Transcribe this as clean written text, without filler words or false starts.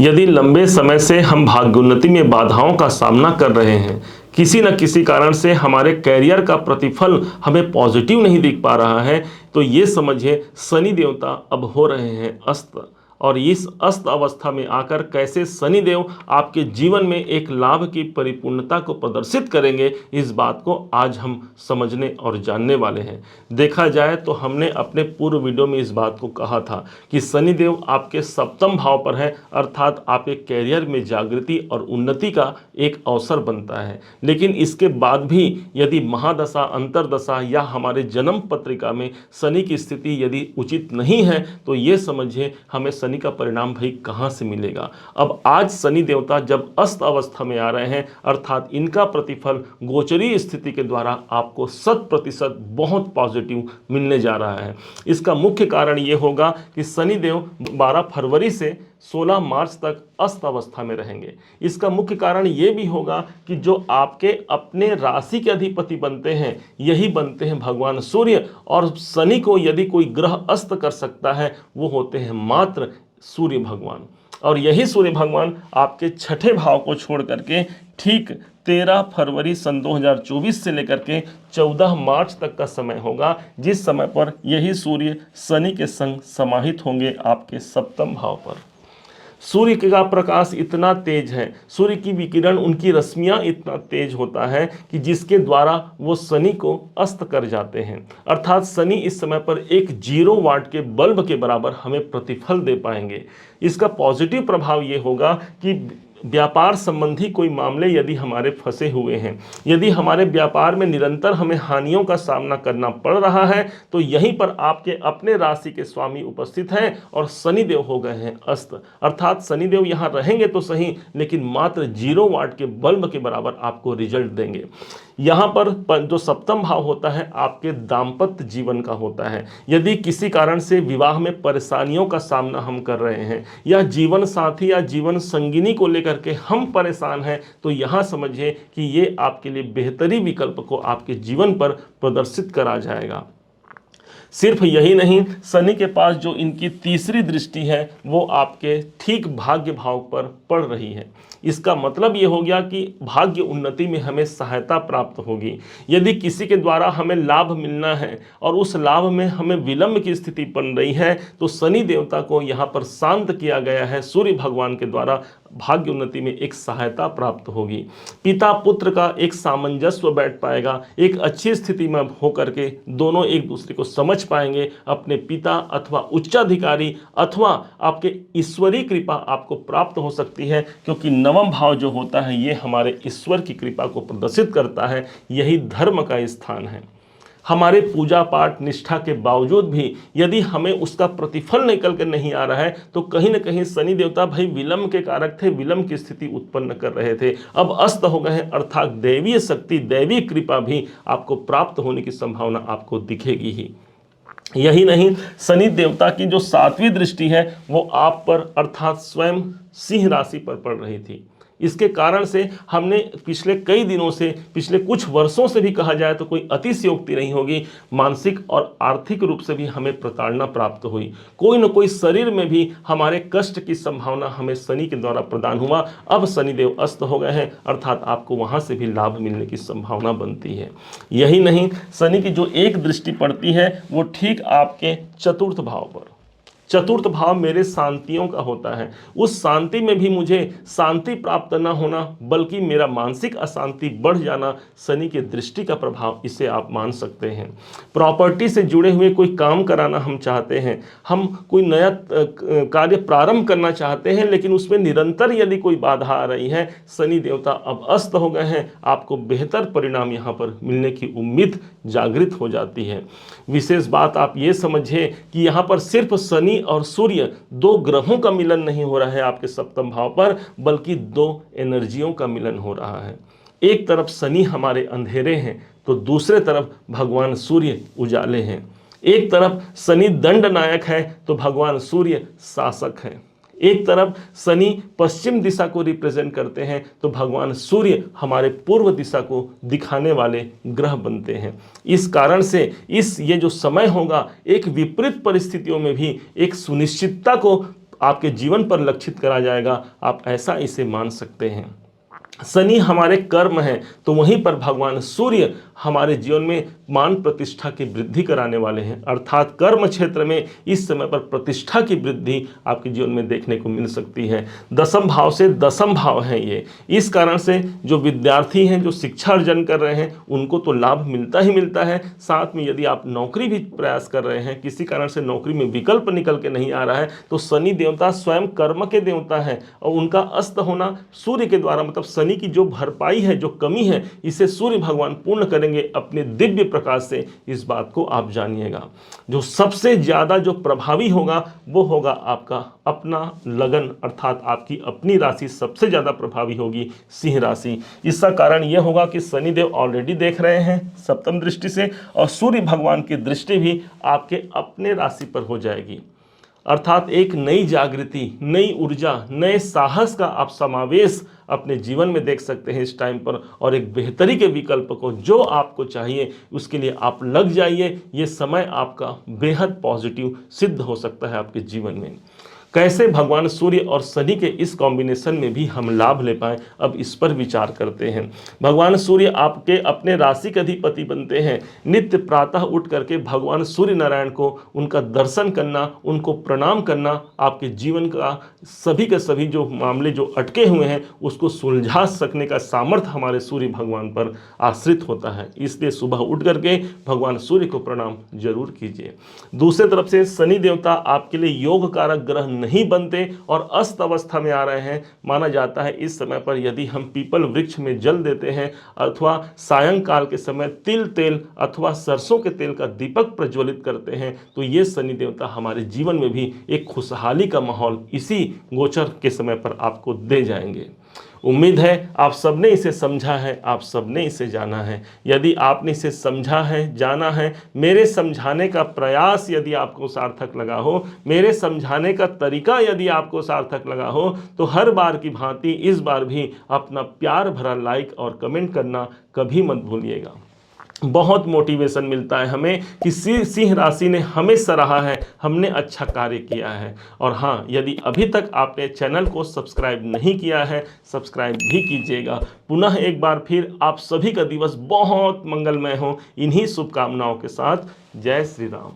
यदि लंबे समय से हम भाग्योन्नति में बाधाओं का सामना कर रहे हैं, किसी न किसी कारण से हमारे कैरियर का प्रतिफल हमें पॉजिटिव नहीं दिख पा रहा है, तो ये समझिए शनि देवता अब हो रहे हैं अस्त। और इस अस्त अवस्था में आकर कैसे शनि देव आपके जीवन में एक लाभ की परिपूर्णता को प्रदर्शित करेंगे, इस बात को आज हम समझने और जानने वाले हैं। देखा जाए तो हमने अपने पूर्व वीडियो में इस बात को कहा था कि शनि देव आपके सप्तम भाव पर है, अर्थात आपके कैरियर में जागृति और उन्नति का एक अवसर बनता है। लेकिन इसके बाद भी यदि महादशा, अंतरदशा या हमारे जन्म पत्रिका में शनि की स्थिति यदि उचित नहीं है, तो ये समझिए हमें शनि का परिणाम भाई कहां से मिलेगा। अब आज शनि देवता जब अस्त अवस्था में आ रहे हैं, अर्थात इनका प्रतिफल गोचरीय स्थिति के द्वारा आपको 100% बहुत पॉजिटिव मिलने जा रहा है। इसका मुख्य कारण यह होगा कि शनि देव 12 फरवरी से 16 मार्च तक अस्त अवस्था में रहेंगे। इसका मुख्य कारण यह भी होगा कि जो आपके अपने राशि के अधिपति बनते हैं, यही बनते हैं भगवान सूर्य, और शनि को यदि कोई ग्रह अस्त कर सकता है, वो होते हैं मात्र सूर्य भगवान। और यही सूर्य भगवान आपके छठे भाव को छोड़ करके ठीक 13 फरवरी सन 2024 से लेकर के 14 मार्च तक का समय होगा, जिस समय पर यही सूर्य शनि के संग समाहित होंगे आपके सप्तम भाव पर। सूर्य का प्रकाश इतना तेज है, सूर्य की विकिरण, उनकी रश्मियां इतना तेज होता है कि जिसके द्वारा वो शनि को अस्त कर जाते हैं। अर्थात शनि इस समय पर एक 0 वाट के बल्ब के बराबर हमें प्रतिफल दे पाएंगे। इसका पॉजिटिव प्रभाव ये होगा कि व्यापार संबंधी कोई मामले यदि हमारे फंसे हुए हैं, यदि हमारे व्यापार में निरंतर हमें हानियों का सामना करना पड़ रहा है, तो यहीं पर आपके अपने राशि के स्वामी उपस्थित हैं और शनिदेव हो गए हैं अस्त। अर्थात शनिदेव यहाँ रहेंगे तो सही, लेकिन मात्र 0 वाट के बल्ब के बराबर आपको रिजल्ट देंगे। यहाँ पर जो सप्तम भाव होता है आपके दाम्पत्य जीवन का होता है। यदि किसी कारण से विवाह में परेशानियों का सामना हम कर रहे हैं, या जीवन साथी या जीवन संगिनी को लेकर के हम परेशान हैं, तो यहाँ समझिए कि ये आपके लिए बेहतरी विकल्प को आपके जीवन पर प्रदर्शित करा जाएगा। सिर्फ यही नहीं, शनि के पास जो इनकी तीसरी दृष्टि है वो आपके ठीक भाग्य भाव पर पड़ रही है। इसका मतलब ये हो गया कि भाग्य उन्नति में हमें सहायता प्राप्त होगी। यदि किसी के द्वारा हमें लाभ मिलना है और उस लाभ में हमें विलंब की स्थिति बन रही है, तो शनि देवता को यहाँ पर शांत किया गया है सूर्य भगवान के द्वारा, भाग्य उन्नति में एक सहायता प्राप्त होगी। पिता पुत्र का एक सामंजस्य बैठ पाएगा, एक अच्छी स्थिति में होकर के दोनों एक दूसरे को समझ पाएंगे। अपने पिता अथवा उच्चाधिकारी अथवा आपके ईश्वरीय कृपा आपको प्राप्त हो सकती है, क्योंकि नवम भाव जो होता है ये हमारे ईश्वर की कृपा को प्रदर्शित करता है, यही धर्म का स्थान है। हमारे पूजा पाठ निष्ठा के बावजूद भी यदि हमें उसका प्रतिफल निकल कर नहीं आ रहा है, तो कहीं ना कहीं शनि देवता भाई विलंब के कारक थे, विलंब की स्थिति उत्पन्न कर रहे थे, अब अस्त हो गए हैं। अर्थात दैवीय शक्ति, दैवीय कृपा भी आपको प्राप्त होने की संभावना आपको दिखेगी ही। यही नहीं, शनि देवता की जो 7वीं दृष्टि है वो आप पर अर्थात स्वयं सिंह राशि पर पड़ रही थी। इसके कारण से हमने पिछले कई दिनों से, पिछले कुछ वर्षों से भी कहा जाए तो कोई अतिशयोक्ति नहीं होगी, मानसिक और आर्थिक रूप से भी हमें प्रताड़ना प्राप्त हुई। कोई न कोई शरीर में भी हमारे कष्ट की संभावना हमें शनि के द्वारा प्रदान हुआ। अब शनिदेव अस्त हो गए हैं, अर्थात आपको वहां से भी लाभ मिलने की संभावना बनती है। यही नहीं, शनि की जो एक दृष्टि पड़ती है वो ठीक आपके चतुर्थ भाव पर। चतुर्थ भाव मेरे शांतियों का होता है। उस शांति में भी मुझे शांति प्राप्त न होना, बल्कि मेरा मानसिक अशांति बढ़ जाना, शनि के दृष्टि का प्रभाव, इसे आप मान सकते हैं। प्रॉपर्टी से जुड़े हुए कोई काम कराना हम चाहते हैं, हम कोई नया कार्य प्रारंभ करना चाहते हैं, लेकिन उसमें निरंतर यदि कोई बाधा आ रही है, शनि देवता अब अस्त हो गए हैं, आपको बेहतर परिणाम यहाँ पर मिलने की उम्मीद जागृत हो जाती है। विशेष बात आप ये समझिए कि यहाँ पर सिर्फ शनि और सूर्य 2 ग्रहों का मिलन नहीं हो रहा है आपके सप्तम भाव पर, बल्कि 2 एनर्जियों का मिलन हो रहा है। एक तरफ शनि हमारे अंधेरे हैं, तो दूसरे तरफ भगवान सूर्य उजाले हैं। एक तरफ शनि दंड नायक है, तो भगवान सूर्य शासक हैं। एक तरफ शनि पश्चिम दिशा को रिप्रेजेंट करते हैं, तो भगवान सूर्य हमारे पूर्व दिशा को दिखाने वाले ग्रह बनते हैं। इस कारण से ये जो समय होगा, एक विपरीत परिस्थितियों में भी एक सुनिश्चितता को आपके जीवन पर लक्षित करा जाएगा, आप ऐसा इसे मान सकते हैं। शनि हमारे कर्म है, तो वहीं पर भगवान सूर्य हमारे जीवन में मान प्रतिष्ठा की वृद्धि कराने वाले हैं, अर्थात कर्म क्षेत्र में इस समय पर प्रतिष्ठा की वृद्धि आपके जीवन में देखने को मिल सकती है। दसम भाव से दसम भाव है ये, इस कारण से जो विद्यार्थी हैं, जो शिक्षा अर्जन कर रहे हैं, उनको तो लाभ मिलता ही मिलता है। साथ में यदि आप नौकरी भी प्रयास कर रहे हैं, किसी कारण से नौकरी में विकल्प निकल के नहीं आ रहा है, तो शनि देवता स्वयं कर्म के देवता है और उनका अस्त होना सूर्य के द्वारा, मतलब शनि की जो भरपाई है, जो कमी है, इसे सूर्य भगवान पूर्ण करेंगे अपने दिव्य प्रकाश से। इस बात को आप जानिएगा। जो सबसे ज्यादा जो प्रभावी होगा वो होगा आपका अपना लगन, अर्थात आपकी अपनी राशि सबसे ज्यादा प्रभावी होगी, सिंह राशि। इसका कारण यह होगा कि शनिदेव ऑलरेडी देख रहे हैं सप्तम दृष्टि से, और सूर्य भगवान की दृष्टि भी आपके अपने राशि पर हो जाएगी, अर्थात एक नई जागृति, नई ऊर्जा, नए साहस का आप समावेश अपने जीवन में देख सकते हैं इस टाइम पर। और एक बेहतरी के विकल्प को जो आपको चाहिए उसके लिए आप लग जाइए। ये समय आपका बेहद पॉजिटिव सिद्ध हो सकता है आपके जीवन में। कैसे भगवान सूर्य और शनि के इस कॉम्बिनेशन में भी हम लाभ ले पाएं, अब इस पर विचार करते हैं। भगवान सूर्य आपके अपने राशि के अधिपति बनते हैं। नित्य प्रातः उठ करके भगवान सूर्य नारायण को उनका दर्शन करना, उनको प्रणाम करना आपके जीवन का सभी के सभी जो मामले जो अटके हुए हैं उसको सुलझा सकने का सामर्थ्य हमारे सूर्य भगवान पर आश्रित होता है। इसलिए सुबह उठ करके भगवान सूर्य को प्रणाम जरूर कीजिए। दूसरी तरफ से शनि देवता आपके लिए योग कारक ग्रह नहीं बनते और अस्त अवस्था में आ रहे हैं। माना जाता है इस समय पर यदि हम पीपल वृक्ष में जल देते हैं अथवा सायंकाल के समय तिल तेल अथवा सरसों के तेल का दीपक प्रज्वलित करते हैं, तो ये शनि देवता हमारे जीवन में भी एक खुशहाली का माहौल इसी गोचर के समय पर आपको दे जाएंगे। उम्मीद है आप सबने इसे समझा है, आप सबने इसे जाना है। यदि आपने इसे समझा है, जाना है, मेरे समझाने का प्रयास यदि आपको सार्थक लगा हो, मेरे समझाने का तरीका यदि आपको सार्थक लगा हो, तो हर बार की भांति इस बार भी अपना प्यार भरा लाइक और कमेंट करना कभी मत भूलिएगा। बहुत मोटिवेशन मिलता है हमें कि सिंह राशि ने हमें सराहा है, हमने अच्छा कार्य किया है। और हाँ, यदि अभी तक आपने चैनल को सब्सक्राइब नहीं किया है, सब्सक्राइब भी कीजिएगा। पुनः एक बार फिर आप सभी का दिवस बहुत मंगलमय हो, इन्हीं शुभकामनाओं के साथ। जय श्री राम।